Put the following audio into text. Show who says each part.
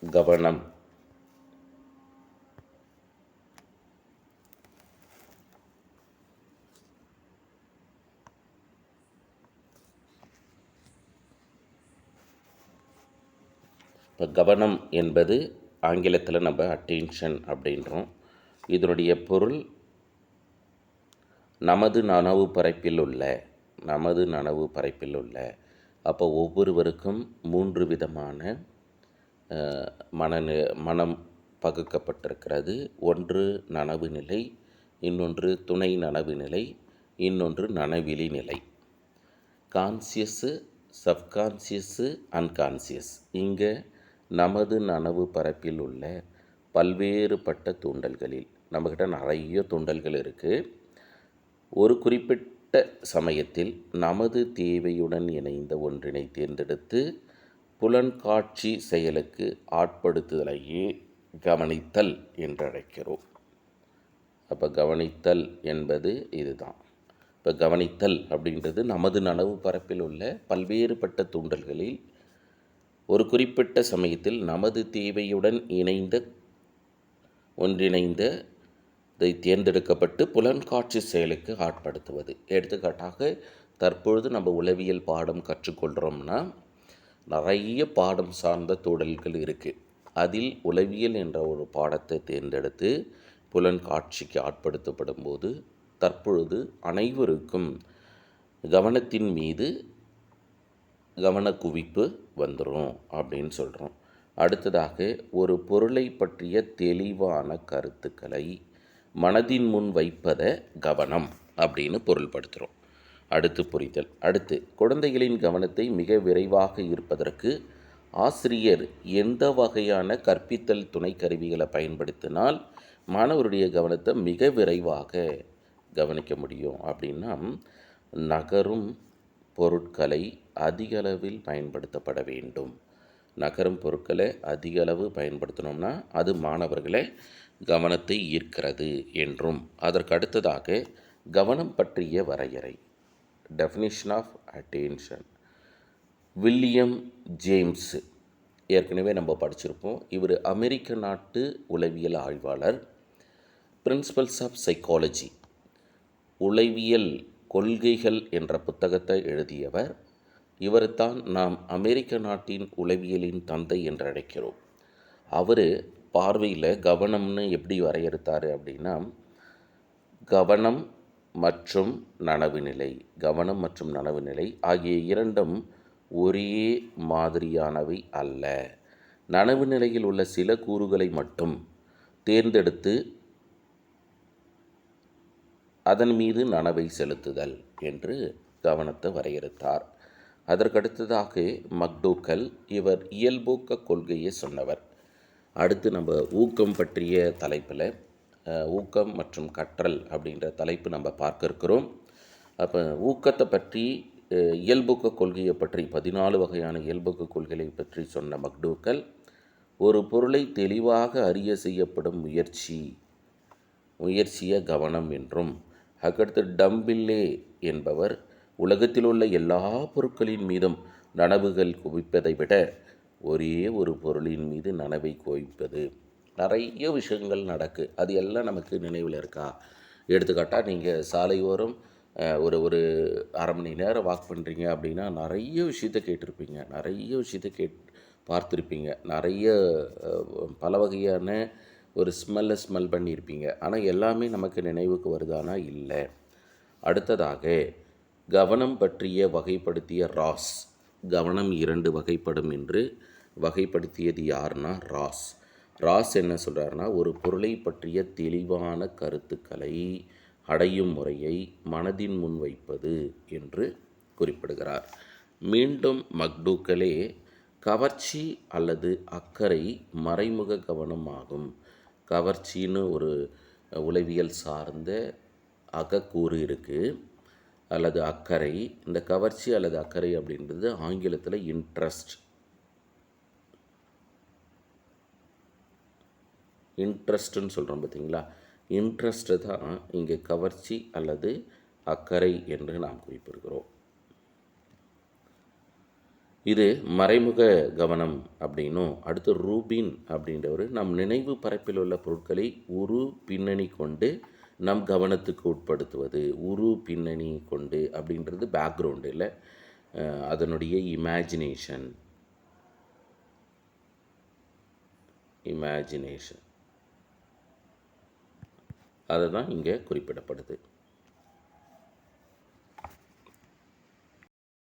Speaker 1: கவனம். இப்போ கவனம் என்பது ஆங்கிலத்தில் நம்ம அட்டென்ஷன் அப்படின்றோம். இதனுடைய பொருள் நமது நனவு பரப்பில் உள்ள. அப்போ ஒவ்வொருவருக்கும் 3 விதமான மனம் பகுக்கப்பட்டிருக்கிறது. ஒன்று நனவு நிலை, இன்னொன்று துணை நனவு நிலை, இன்னொன்று நனவிலி நிலை. கான்சியஸ்ஸு, சப்கான்சியஸ்ஸு, அன்கான்சியஸ். இங்கே நமது நனவு பரப்பில் உள்ள பல்வேறுபட்ட தூண்டல்களில் நம்மக்கிட்ட நிறைய தூண்டல்கள் இருக்குது. ஒரு குறிப்பிட்ட சமயத்தில் நமது தேவையுடன் இணைந்த ஒன்றினை தேர்ந்தெடுத்து புலன்காட்சி செயலுக்கு ஆட்படுத்துதலையே கவனித்தல் என்று அழைக்கிறோம். அப்போ கவனித்தல் என்பது இதுதான். இப்போ கவனித்தல் அப்படின்றது நமது நனவு பரப்பில் உள்ள பல்வேறுபட்ட தூண்டல்களில் ஒரு குறிப்பிட்ட சமயத்தில் நமது தேவையுடன் ஒன்றிணைந்ததை தேர்ந்தெடுக்கப்பட்டு புலன்காட்சி செயலுக்கு ஆட்படுத்துவது. எடுத்துக்காட்டாக தற்பொழுது நம்ம உளவியல் பாடம் கற்றுக்கொள்கிறோம்னா நிறைய பாடம் சார்ந்த தூண்டல்கள் இருக்குது. அதில் உளவியல் என்ற ஒரு பாடத்தை தேர்ந்தெடுத்து புலன்காட்சிக்கு ஆட்படுத்தப்படும் போது தற்பொழுது அனைவருக்கும் கவனத்தின் மீது கவனக்குவிப்பு வந்துடும் அப்படின்னு சொல்கிறோம். அடுத்ததாக ஒரு பொருளை பற்றிய தெளிவான கருத்துக்களை மனதின் முன் வைப்பதை கவனம் அப்படின்னு பொருள்படுத்துகிறோம். அடுத்து புரிதல். அடுத்து குழந்தைகளின் கவனத்தை மிக விரைவாக ஈர்ப்பதற்கு ஆசிரியர் எந்த வகையான கற்பித்தல் துணை கருவிகளை பயன்படுத்தினால் மாணவருடைய கவனத்தை மிக விரைவாக கவனிக்க முடியும் அப்படின்னா, நகரும் பொருட்களை அதிக அளவில் பயன்படுத்தப்பட வேண்டும். நகரும் பொருட்களை அதிக அளவு பயன்படுத்தினோம்னா அது மாணவர்களை கவனத்தை ஈர்க்கிறது என்றும். அதற்கு அடுத்ததாக கவனம் பற்றிய வரையறை, definition of attention. William James ஏற்கனவே நம்ம படிச்சிருப்போம். இவர் அமெரிக்க நாட்டு உளவியல் ஆய்வாளர். பிரின்சிபல்ஸ் ஆஃப் சைக்காலஜி, உளவியல் கொள்கைகள் என்ற புத்தகத்தை எழுதியவர். இவர்தான் நாம் அமெரிக்க நாட்டின் உளவியலின் தந்தை என்று அழைக்கிறோம். அவர் பார்வையில் கவனம்னு எப்படி வரையறுத்தார் அப்படின்னா, கவனம் மற்றும் நனவு நிலை ஆகிய இரண்டும் ஒரே மாதிரியானவை அல்ல. நனவு நிலையில் உள்ள சில கூறுகளை மட்டும் தேர்ந்தெடுத்து அதன் மீது நனவை செலுத்துதல் என்று கவனத்தை வரையறுத்தார். அதற்கடுத்ததாக மக்டூக்கல், இவர் இயல்பூக்க கொள்கையை சொன்னவர். அடுத்து நம்ம ஊக்கம் பற்றிய தலைப்பில் ஊக்கம் மற்றும் கற்றல் அப்படின்ற தலைப்பு நம்ம பார்க்க இருக்கிறோம். அப்போ ஊக்கத்தை பற்றி இயல்பூக்க கொள்கையை பற்றி 14 வகையான இயல்பூக்க கொள்கைகளை பற்றி சொன்ன மக்டூக்கல், ஒரு பொருளை தெளிவாக அறிய செய்யப்படும் முயற்சிய கவனம் என்றும், அதுக்கடுத்து டம்பில்லே என்பவர் உலகத்தில் உள்ள எல்லா பொருட்களின் மீதும் நனவுகள் குவிப்பதை விட ஒரே ஒரு பொருளின் மீது நனவை குவிப்பது. நிறைய விஷயங்கள் அது எல்லாம் நமக்கு நினைவில் இருக்கா? எடுத்துக்காட்டால் நீங்கள் சாலையோரம் ஒரு அரை மணி நேரம் வாக் பண்ணுறீங்க அப்படின்னா நிறைய விஷயத்தை கேட்டிருப்பீங்க, நிறைய விஷயத்தை பார்த்துருப்பீங்க, நிறைய பல வகையான ஒரு ஸ்மெல் பண்ணியிருப்பீங்க. ஆனால் எல்லாமே நமக்கு நினைவுக்கு வருதானா? இல்லை. அடுத்ததாக கவனம் பற்றிய வகைப்படுத்திய ராஸ், கவனம் 2 வகைப்படும் என்று வகைப்படுத்தியது யாருன்னா ராஸ் என்ன சொல்கிறாருன்னா, ஒரு பொருளை பற்றிய தெளிவான கருத்துக்களை அடையும் முறையை மனதின் முன் வைப்பது என்று குறிப்பிடுகிறார். மீண்டும் மக்டூக்கலே, கவர்ச்சி அல்லது அக்கறை மறைமுக கவனம் ஆகும். கவர்ச்சின்னு ஒரு உளவியல் சார்ந்த அகக்கூறு இருக்குது, அல்லது அக்கறை. இந்த கவர்ச்சி அல்லது அக்கறை அப்படின்றது ஆங்கிலத்தில் இன்ட்ரஸ்ட்னு சொல்கிறோம் பார்த்தீங்களா? இன்ட்ரஸ்ட்டு தான் இங்கே கவர்ச்சி அல்லது அக்கறை என்று நாம் குறிப்பிடுகிறோம். இது மறைமுக கவனம் அப்படின்னும். அடுத்து ரூபின் அப்படின்றவர் நம் நினைவு பரப்பில் உள்ள பொருட்களை உரு பின்னணி கொண்டு நம் கவனத்துக்கு உட்படுத்துவது. உரு பின்னணி கொண்டு அப்படின்றது பேக்ரவுண்டு இல்லை, அதனுடைய இமேஜினேஷன். அதுதான் இங்கே குறிப்பிடப்படுது.